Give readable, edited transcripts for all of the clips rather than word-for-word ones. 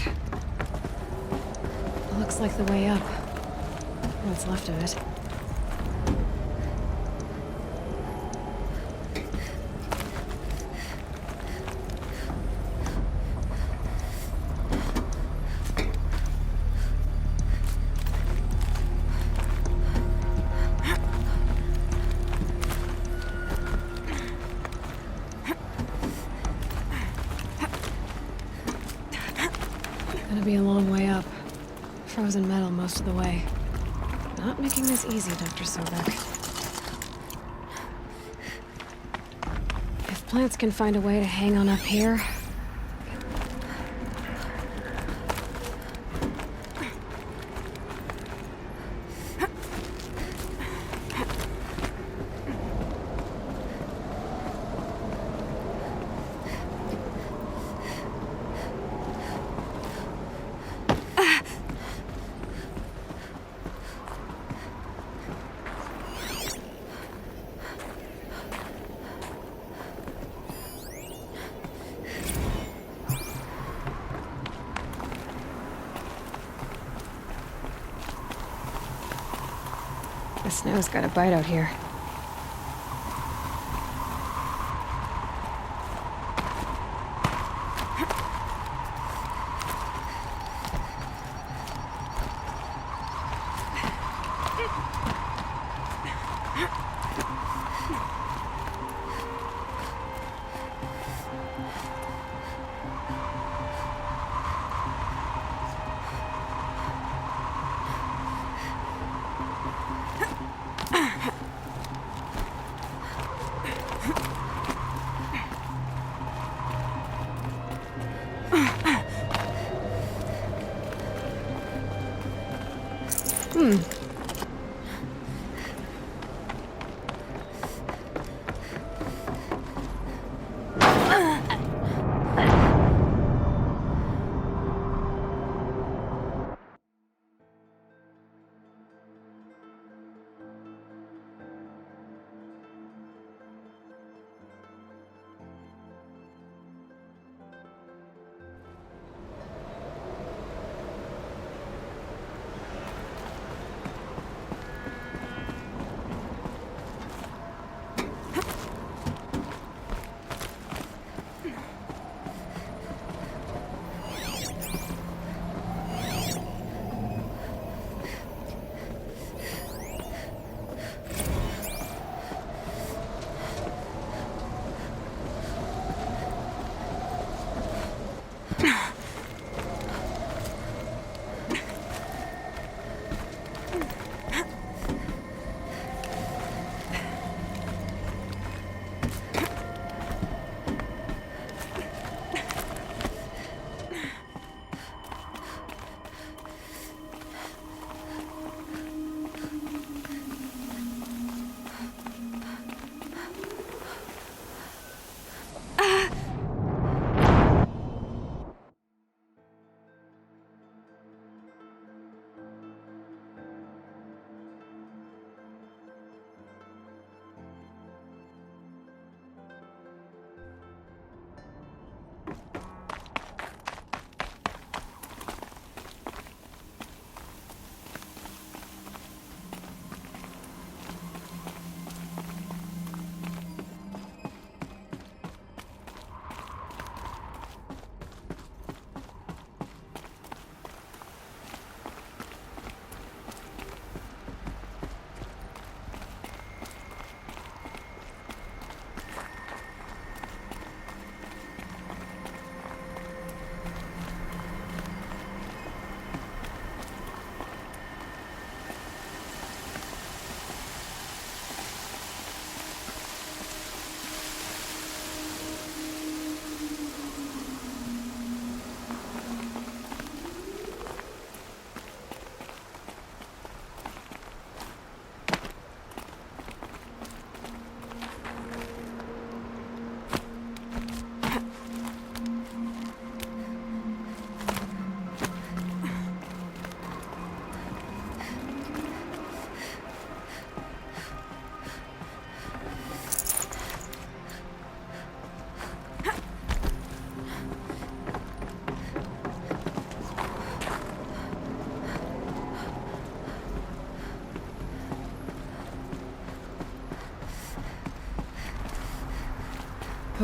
it. Looks like the way up. What's left of it. Gonna be a long way up. Frozen metal most of the way. Not making this easy, Dr. Sobek. If plants can find a way to hang on up here... The snow's got a bite out here.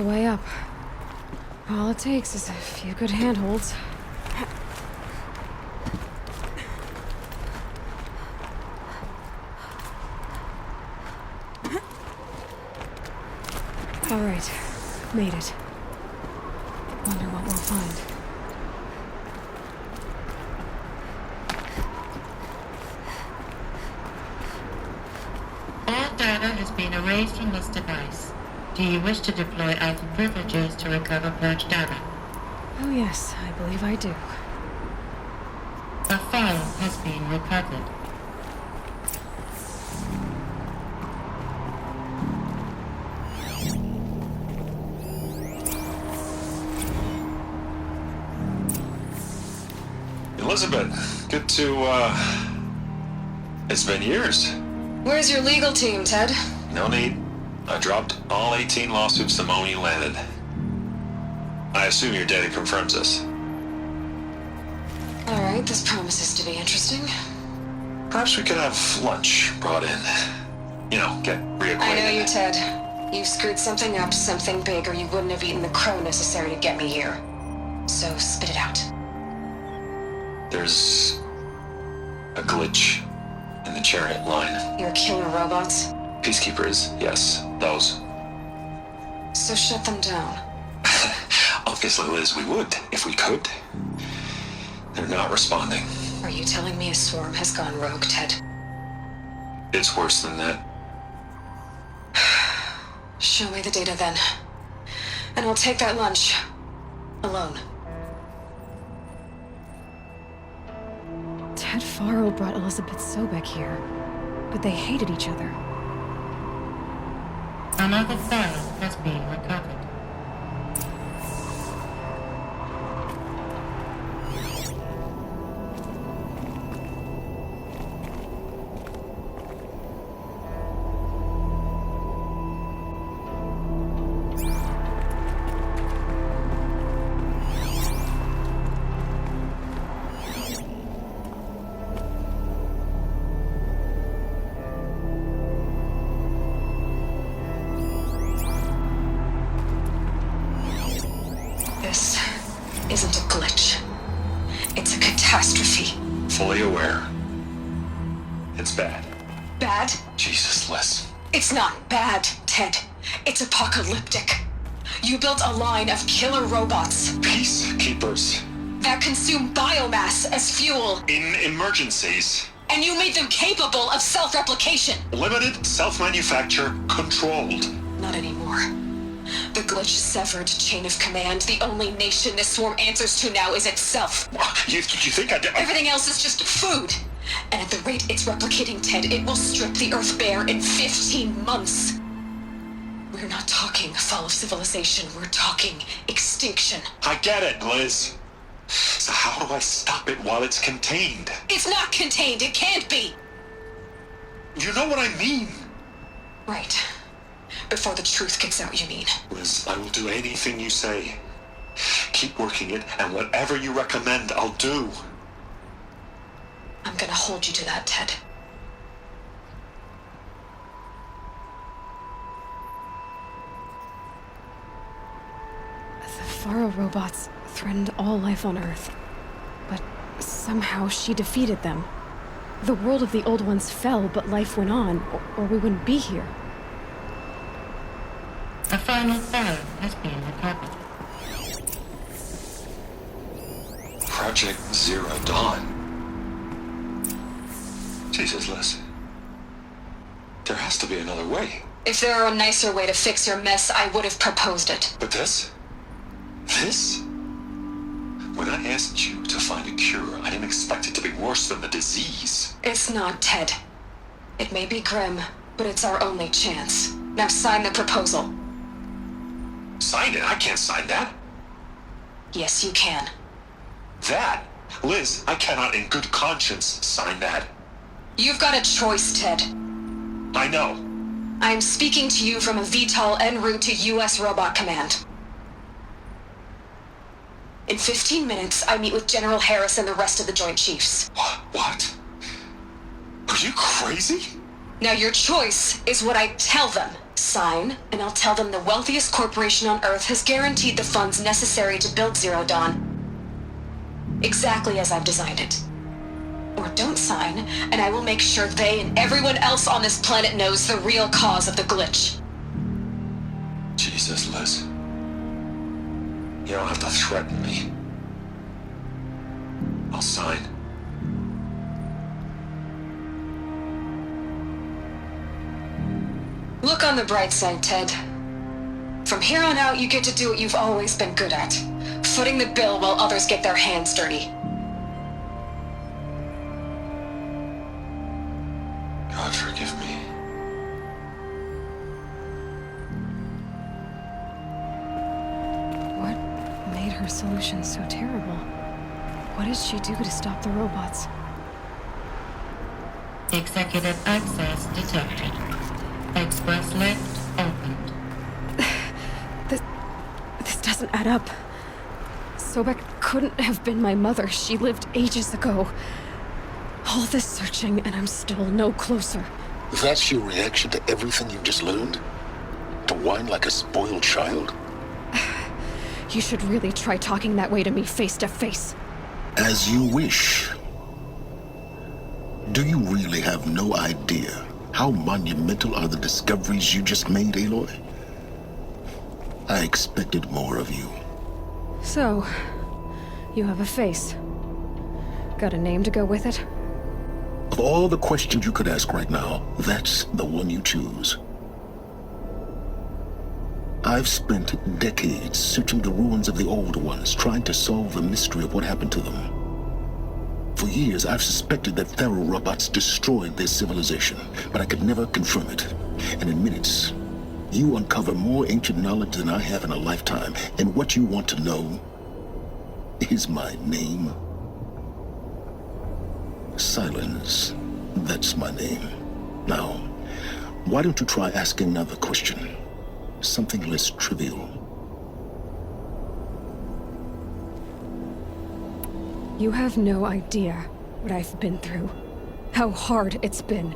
the way up. All it takes is a few good handholds. All right, made it. Wonder what we'll find. All data has been erased from this device. Do you wish to deploy alpha privileges to recover purged data? Oh yes, I believe I do. A file has been recovered. Elizabeth, good to, it's been years. Where's your legal team, Ted? No need. I dropped all 18 lawsuits the moment you landed. I assume your data confirms this. All right, this promises to be interesting. Perhaps we could have lunch brought in. You know, get reacquainted. I know you, Ted. You screwed something up, something big, or you wouldn't have eaten the crow necessary to get me here. So spit it out. There's a glitch in the chariot line. Your killer robots? Peacekeepers, yes, those. So shut them down. Obviously, Liz, we would, if we could. They're not responding. Are you telling me a swarm has gone rogue, Ted? It's worse than that. Show me the data then. And I'll take that lunch. Alone. Ted Farrell brought Elizabeth Sobeck here, but they hated each other. Another file has been recovered. This isn't a glitch. It's a catastrophe. Fully aware. It's bad. Bad? Jesus, Liz. It's not bad, Ted. It's apocalyptic. You built a line of killer robots Peacekeepers. that consume biomass as fuel, In emergencies. and you made them capable of self-replication. Limited, self-manufacture, controlled. Not anymore. The glitch severed chain of command. The only nation this swarm answers to now is itself. You think I... Everything else is just food. And at the rate it's replicating, Ted, it will strip the Earth bare in 15 months. We're not talking fall of civilization. We're talking extinction. I get it, Liz. So how do I stop it while it's contained? It's not contained. It can't be. You know what I mean. Right. Before the truth gets out, you mean? Liz, I will do anything you say. Keep working it, and whatever you recommend, I'll do. I'm gonna hold you to that, Ted. The Faro robots threatened all life on Earth. But somehow she defeated them. The world of the old ones fell, but life went on, or we wouldn't be here. A final file has been recovered. Project Zero Dawn. Jesus, Liz. There has to be another way. If there were a nicer way to fix your mess, I would have proposed it. But this? This? When I asked you to find a cure, I didn't expect it to be worse than the disease. It's not, Ted. It may be grim, but it's our only chance. Now sign the proposal. Sign it? I can't sign that. Yes, you can. That? Liz, I cannot in good conscience sign that. You've got a choice, Ted. I know. I am speaking to you from a VTOL en route to U.S. Robot Command. In 15 minutes, I meet with General Harris and the rest of the Joint Chiefs. What? Are you crazy? Now your choice is what I tell them. Sign, and I'll tell them the wealthiest corporation on Earth has guaranteed the funds necessary to build Zero Dawn. Exactly as I've designed it. Or don't sign, and I will make sure they and everyone else on this planet knows the real cause of the glitch. Jesus, Liz. You don't have to threaten me. I'll sign. Look on the bright side, Ted. From here on out, you get to do what you've always been good at. Footing the bill while others get their hands dirty. God forgive me. What made her solution so terrible? What did she do to stop the robots? Executive access detected. Express lift opened. This doesn't add up. Sobek couldn't have been my mother. She lived ages ago. All this searching, and I'm still no closer. That's your reaction to everything you've just learned? To whine like a spoiled child? You should really try talking that way to me face to face. As you wish. Do you really have no idea how monumental are the discoveries you just made, Aloy? I expected more of you. So, you have a face. Got a name to go with it? Of all the questions you could ask right now, that's the one you choose. I've spent decades searching the ruins of the old ones, trying to solve the mystery of what happened to them. For years, I've suspected that feral robots destroyed their civilization, but I could never confirm it. And in minutes, you uncover more ancient knowledge than I have in a lifetime, and what you want to know is my name. Silence. That's my name. Now, why don't you try asking another question? Something less trivial. You have no idea what I've been through. How hard it's been.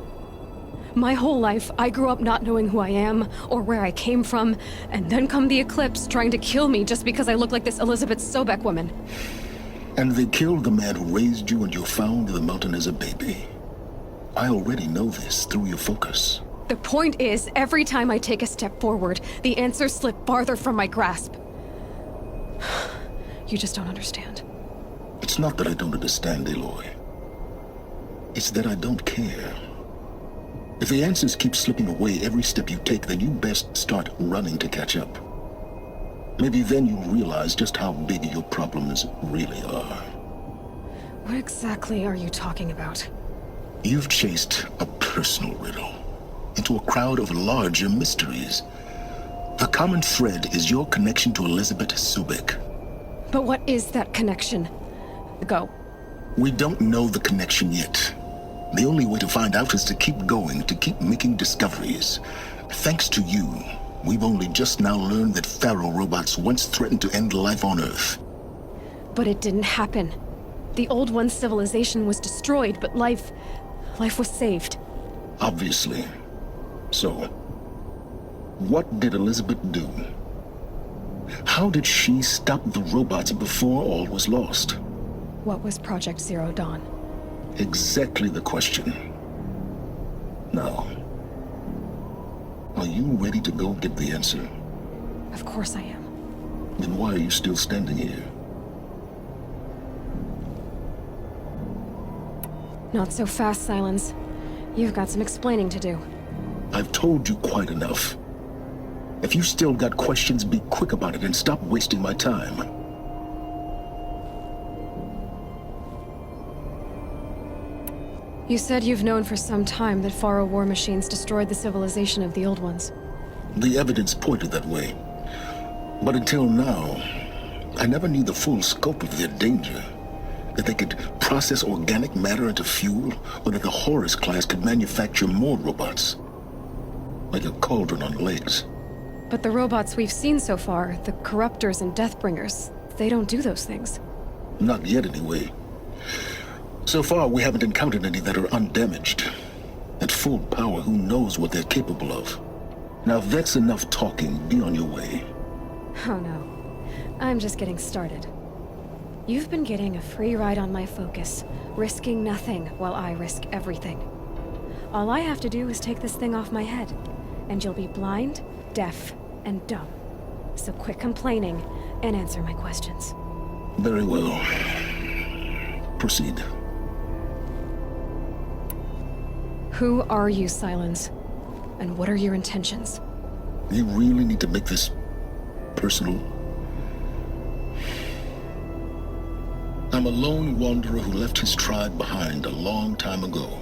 My whole life, I grew up not knowing who I am or where I came from, and then come the Eclipse trying to kill me just because I look like this Elizabeth Sobek woman. And they killed the man who raised you and you found the mountain as a baby. I already know this through your focus. The point is, every time I take a step forward, the answers slip farther from my grasp. You just don't understand. It's not that I don't understand, Aloy. It's that I don't care. If the answers keep slipping away every step you take, then you best start running to catch up. Maybe then you'll realize just how big your problems really are. What exactly are you talking about? You've chased a personal riddle into a crowd of larger mysteries. The common thread is your connection to Elizabeth Sobek. But what is that connection? Go. We don't know the connection yet. The only way to find out is to keep going, to keep making discoveries. Thanks to you, we've only just now learned that feral robots once threatened to end life on Earth. But it didn't happen. The old one's civilization was destroyed, but life was saved. Obviously. So, what did Elizabeth do? How did she stop the robots before all was lost? What was Project Zero Dawn? Exactly the question. Now, are you ready to go get the answer? Of course I am. Then why are you still standing here? Not so fast, Silence. You've got some explaining to do. I've told you quite enough. If you still got questions, be quick about it and stop wasting my time. You said you've known for some time that Faro war machines destroyed the civilization of the old ones. The evidence pointed that way. But until now, I never knew the full scope of their danger. That they could process organic matter into fuel, or that the Horus class could manufacture more robots. Like a cauldron on legs. But the robots we've seen so far, the Corruptors and Deathbringers, they don't do those things. Not yet, anyway. So far, we haven't encountered any that are undamaged. At full power, who knows what they're capable of? Now that's enough talking. Be on your way. Oh no. I'm just getting started. You've been getting a free ride on my focus, risking nothing while I risk everything. All I have to do is take this thing off my head, and you'll be blind, deaf, and dumb. So quit complaining and answer my questions. Very well. Proceed. Who are you, Silence? And what are your intentions? You really need to make this personal? I'm a lone wanderer who left his tribe behind a long time ago.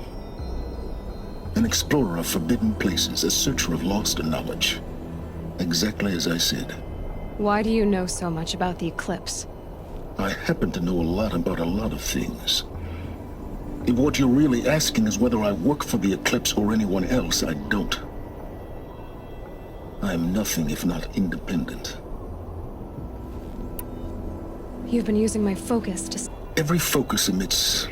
An explorer of forbidden places, a searcher of lost knowledge. Exactly as I said. Why do you know so much about the eclipse? I happen to know a lot about a lot of things. If what you're really asking is whether I work for the eclipse or anyone else, I don't. I am nothing if not independent. You've been using my focus to... Every focus emits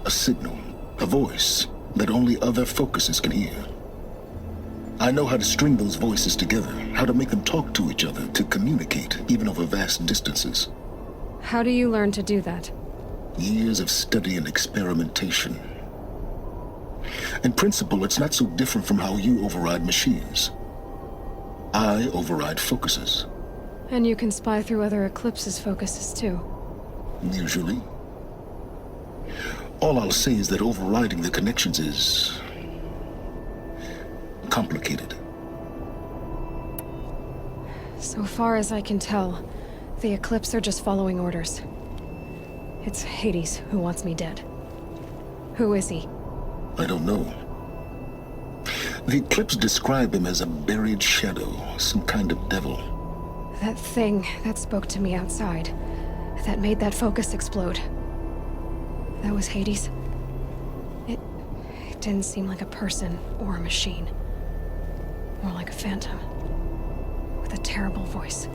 a signal, a voice that only other focuses can hear. I know how to string those voices together, how to make them talk to each other, to communicate, even over vast distances. How do you learn to do that? Years of study and experimentation. In principle, it's not so different from how you override machines. I override focuses. And you can spy through other eclipses' focuses too. Usually. All I'll say is that overriding the connections is... complicated. So far as I can tell, the Eclipse are just following orders. It's Hades who wants me dead. Who is he? I don't know. The Eclipse describe him as a buried shadow, some kind of devil. That thing that spoke to me outside, that made that focus explode. That was Hades. It didn't seem like a person or a machine. More like a phantom. With a terrible voice.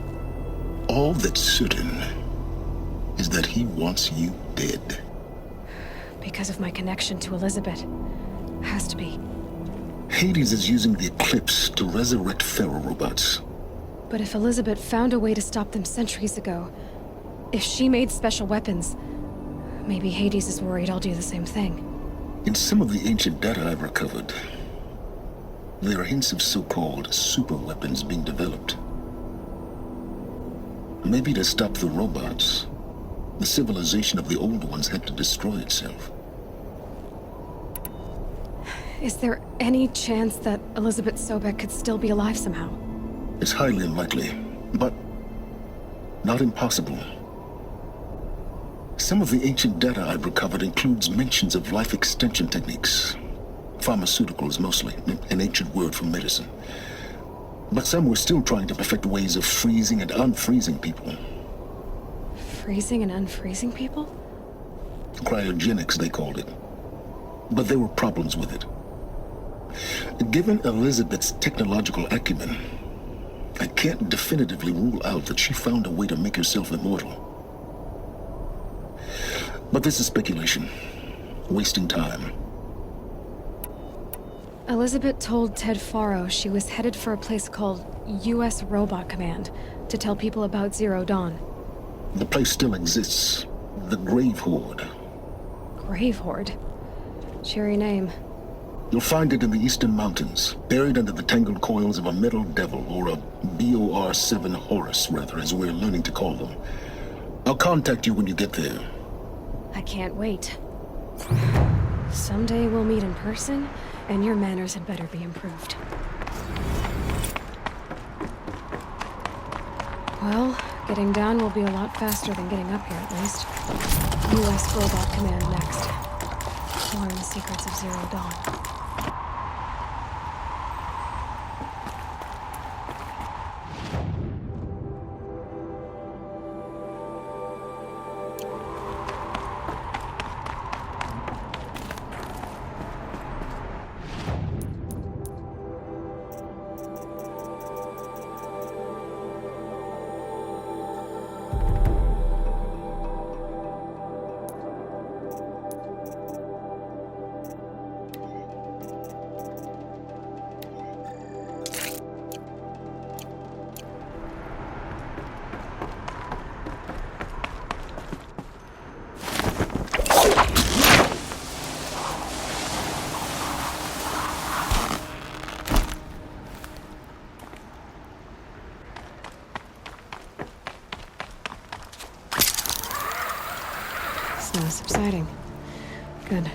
All that's certain is that he wants you dead. Because of my connection to Elizabeth. Has to be. Hades is using the Eclipse to resurrect feral robots. But if Elizabeth found a way to stop them centuries ago, if she made special weapons, maybe Hades is worried I'll do the same thing. In some of the ancient data I've recovered, there are hints of so-called super weapons being developed. Maybe to stop the robots, the civilization of the old ones had to destroy itself. Is there any chance that Elizabeth Sobek could still be alive somehow? It's highly unlikely, but not impossible. Some of the ancient data I've recovered includes mentions of life extension techniques. Pharmaceuticals mostly, an ancient word for medicine. But some were still trying to perfect ways of freezing and unfreezing people. Freezing and unfreezing people? Cryogenics, they called it. But there were problems with it. Given Elizabeth's technological acumen, I can't definitively rule out that she found a way to make herself immortal. But this is speculation. Wasting time. Elizabeth told Ted Faro she was headed for a place called U.S. Robot Command to tell people about Zero Dawn. The place still exists. The Grave Horde. Grave Horde? Cheery name. You'll find it in the Eastern Mountains, buried under the tangled coils of a metal devil, or a BOR-7 Horus, rather, as we're learning to call them. I'll contact you when you get there. I can't wait. Someday we'll meet in person, and your manners had better be improved. Well, getting down will be a lot faster than getting up here, at least. U.S. Robot Command next. Learn the secrets of Zero Dawn. It's now subsiding. Good.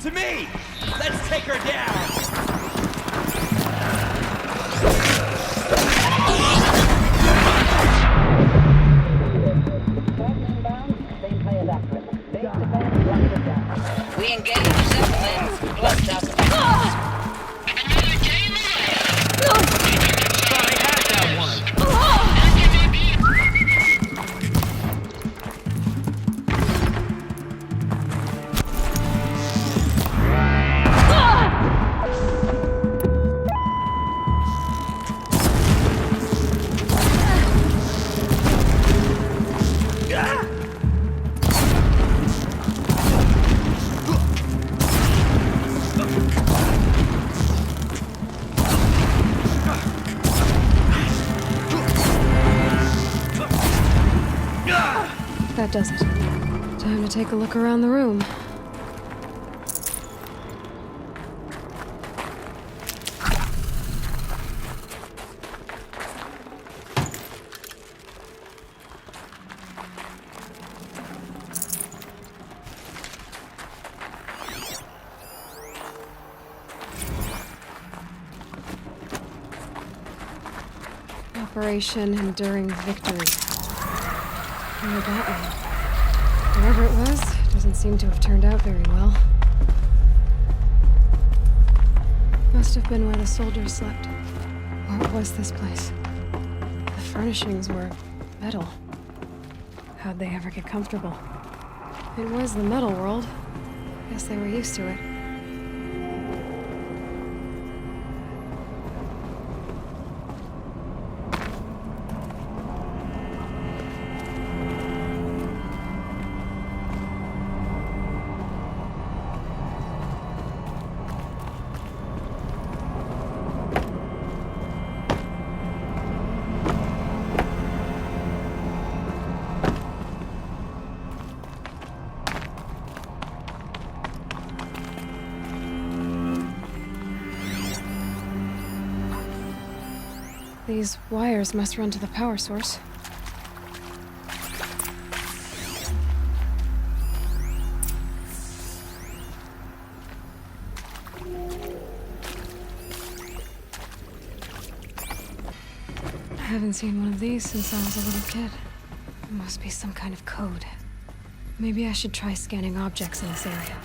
To me! Let's take her down! We engage Zeppelins. Blocked out. that does it. Time to take a look around the room. Operation Enduring Victory. Where that one? Whatever it was, doesn't seem to have turned out very well. Must have been where the soldiers slept. What was this place? The furnishings were metal. How'd they ever get comfortable? It was the metal world. Guess they were used to it. These wires must run to the power source. I haven't seen one of these since I was a little kid. It must be some kind of code. Maybe I should try scanning objects in this area.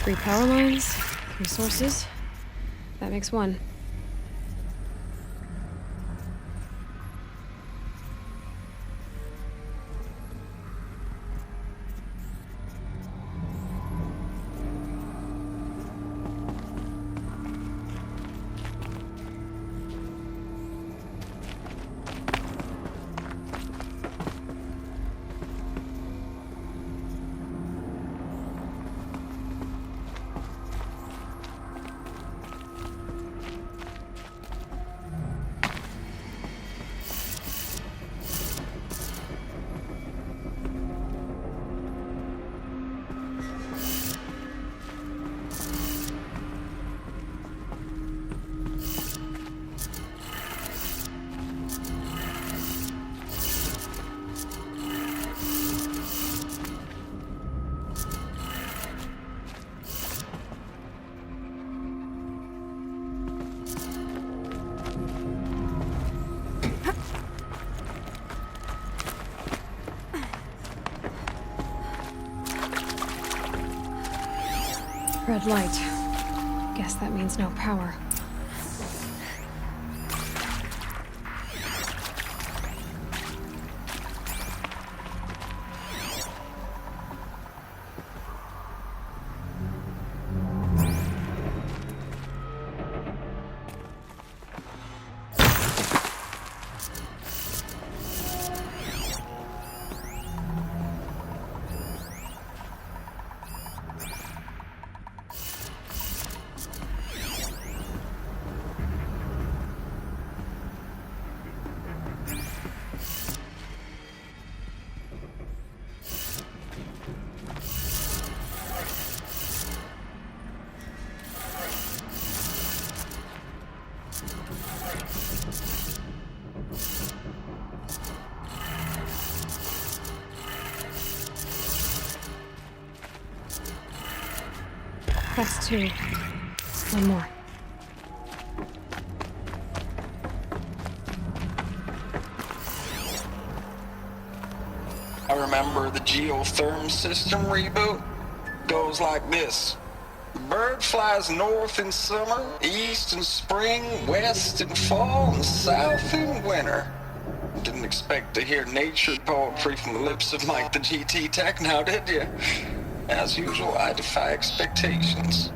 Three power lines, 3 sources. That makes 1. Red light. Guess that means no power. That's two. One more. I remember the geotherm system reboot. Goes like this. Bird flies north in summer, east in spring, west in fall, and south in winter. Didn't expect to hear nature poetry from the lips of Mike the GT Tech now, did you? As usual, I defy expectations.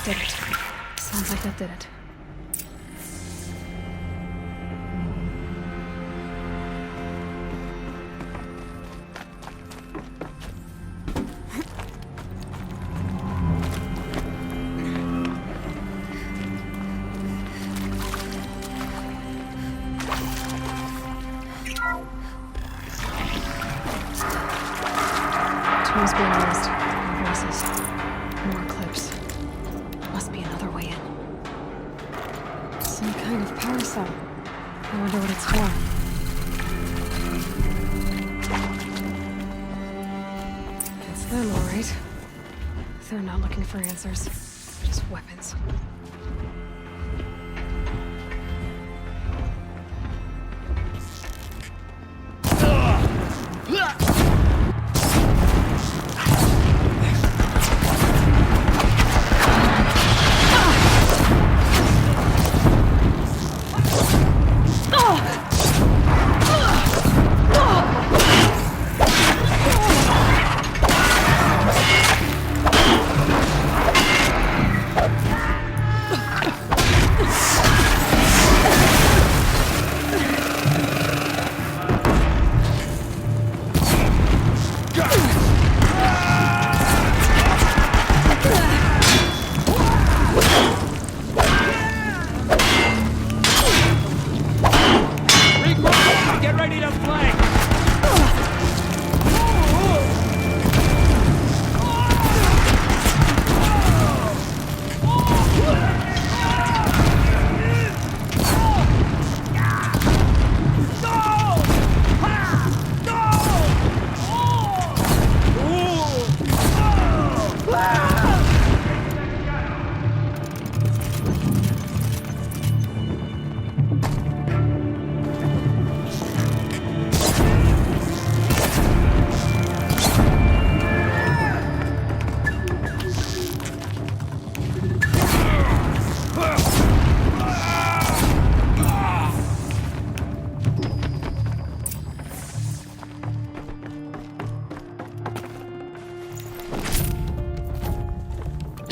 Did it. Sounds like that did it. Tools being used. More voices. More clips. Must be another way in. Some kind of power cell. I wonder what it's for. It's them, all right. They're not looking for answers. Just weapons.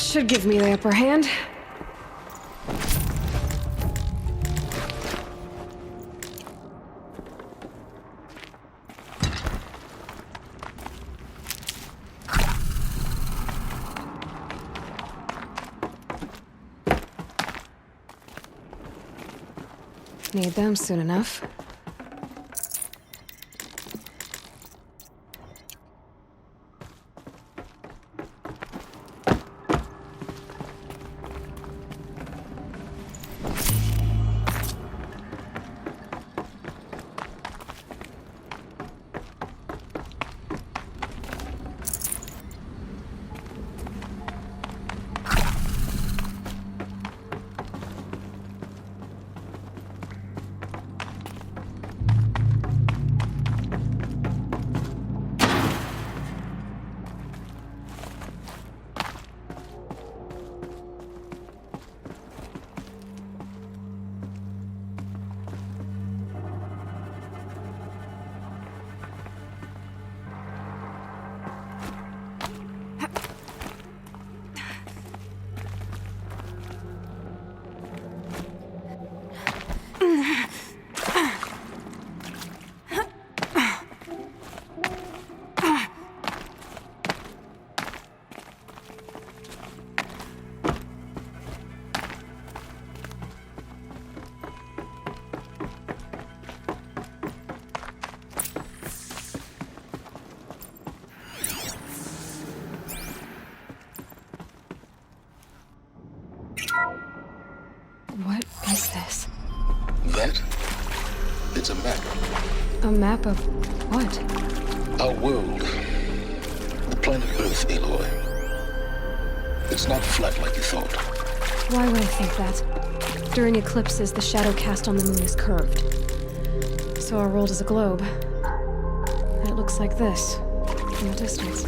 should give me the upper hand. Need them soon enough. What is this? That? It's a map. A map of what? Our world. The planet Earth, Aloy. It's not flat like you thought. Why would I think that? During eclipses, the shadow cast on the moon is curved. So our world is a globe. And it looks like this, from a distance.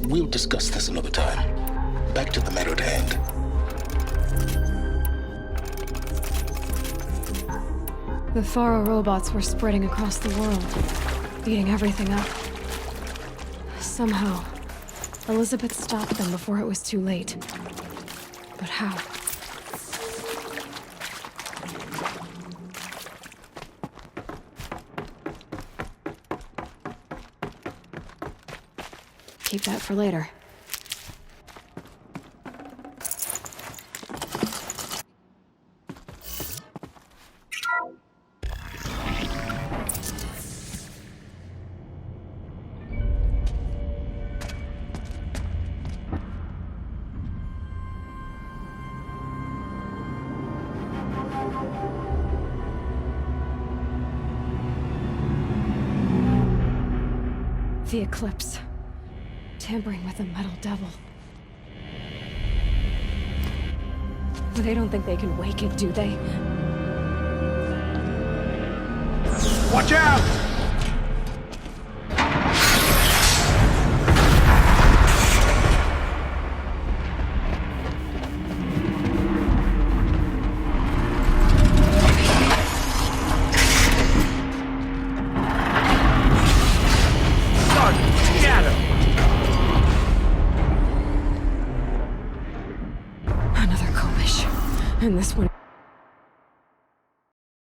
We'll discuss this another time. Back to the matter at hand. The Faro robots were spreading across the world, eating everything up. Somehow, Elizabeth stopped them before it was too late. But how? Keep that for later. The eclipse. Tampering with the metal devil. They don't think they can wake it, do they? Watch out!